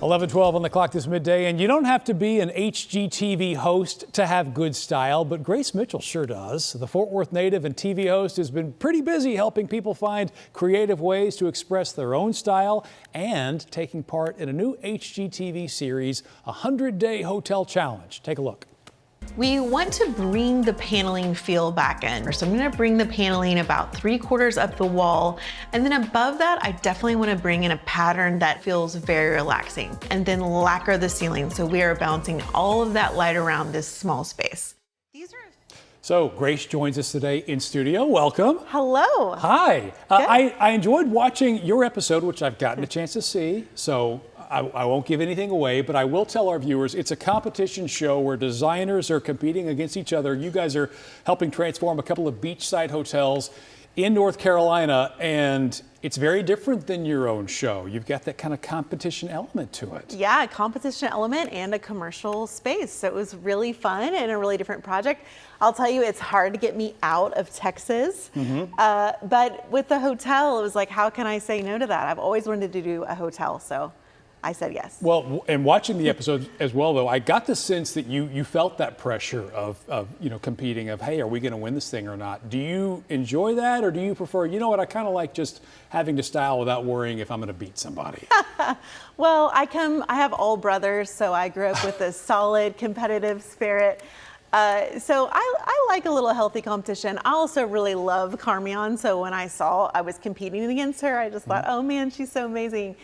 11:12 on the clock this midday, and you don't have to be an HGTV host to have good style, but Grace Mitchell sure does. The Fort Worth native and TV host has been pretty busy helping people find creative ways to express their own style and taking part in a new HGTV series, 100-Day Hotel Challenge. Take a look. We want to bring the paneling feel back in. So I'm gonna bring the paneling about 3/4 up the wall. And then above that, I definitely wanna bring in a pattern that feels very relaxing. And then lacquer the ceiling. So we are bouncing all of that light around this small space. So Grace joins us today in studio. Welcome. Hello. Hi. I enjoyed watching your episode, which I've gotten a chance to see. So I won't give anything away, but I will tell our viewers it's a competition show where designers are competing against each other. You guys are helping transform a couple of beachside hotels in North Carolina, and it's very different than your own show. You've got that kind of competition element to it. Yeah, a competition element and a commercial space. So it was really fun and a really different project. I'll tell you, it's hard to get me out of Texas. But with the hotel, it was like, how can I say no to that? I've always wanted to do a hotel, so I said yes. Well, and watching the episode as well, though, I got the sense that you felt that pressure of competing, of, hey, are we going to win this thing or not? Do you enjoy that, or do you prefer, you know what, I kind of like just having to style without worrying if I'm going to beat somebody? Well, I have all brothers, so I grew up with a solid competitive spirit. So I like a little healthy competition. I also really love Carmion, so when I saw I was competing against her, I just thought, oh man, she's so amazing.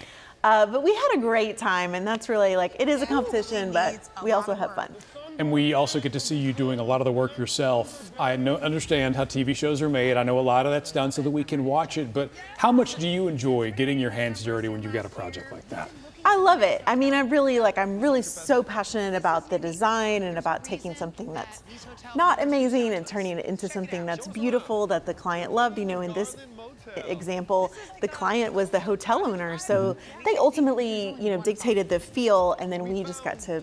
But we had a great time, and that's really, like, it is a competition, but we also have fun. And we also get to see you doing a lot of the work yourself. I understand how TV shows are made. I know a lot of that's done so that we can watch it, but how much do you enjoy getting your hands dirty when you've got a project like that? I love it. I mean, I'm really so passionate about the design and about taking something that's not amazing and turning it into something that's beautiful, that the client loved. You know, in this example, the client was the hotel owner, so they ultimately, dictated the feel, and then we just got to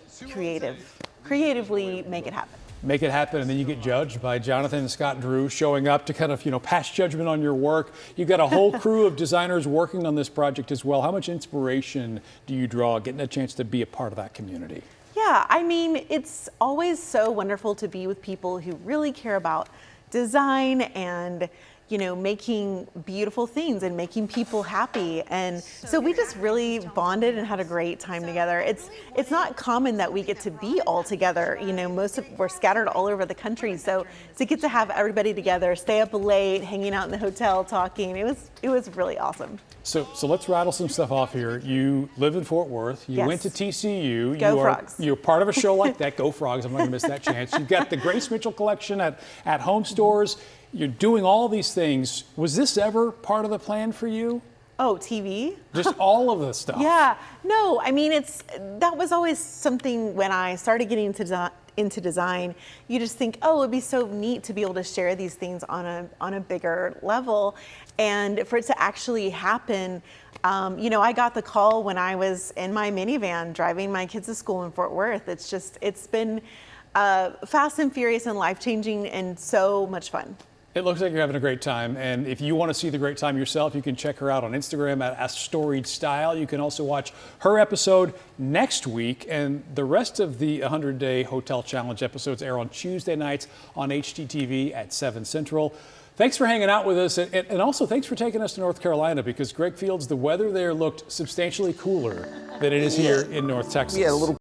creatively make it happen. Make it happen, and then you get judged by Jonathan and Scott Drew showing up to kind of, pass judgment on your work. You've got a whole crew of designers working on this project as well. How much inspiration do you draw getting a chance to be a part of that community? Yeah, I mean, it's always so wonderful to be with people who really care about design and making beautiful things and making people happy. And so we just really bonded and had a great time together. It's not common that we get to be all together. We're scattered all over the country. So to get to have everybody together, stay up late, hanging out in the hotel, talking, it was really awesome. So let's rattle some stuff off here. You live in Fort Worth. You went to TCU. Go Frogs. You're part of a show like that. Go Frogs. I'm not going to miss that chance. You've got the Grace Mitchell collection at home stores. You're doing all these things. Was this ever part of the plan for you? Oh, TV? Just all of this stuff. Yeah. No, I mean, that was always something when I started getting into design. You just think, oh, it'd be so neat to be able to share these things on a bigger level. And for it to actually happen, I got the call when I was in my minivan driving my kids to school in Fort Worth. It's been fast and furious and life-changing and so much fun. It looks like you're having a great time, and if you want to see the great time yourself, you can check her out on Instagram at @StoriedStyle. You can also watch her episode next week, and the rest of the 100-Day Hotel Challenge episodes air on Tuesday nights on HGTV at 7 Central. Thanks for hanging out with us, and also thanks for taking us to North Carolina, because Greg Fields, the weather there looked substantially cooler than it is here in North Texas. Yeah, a little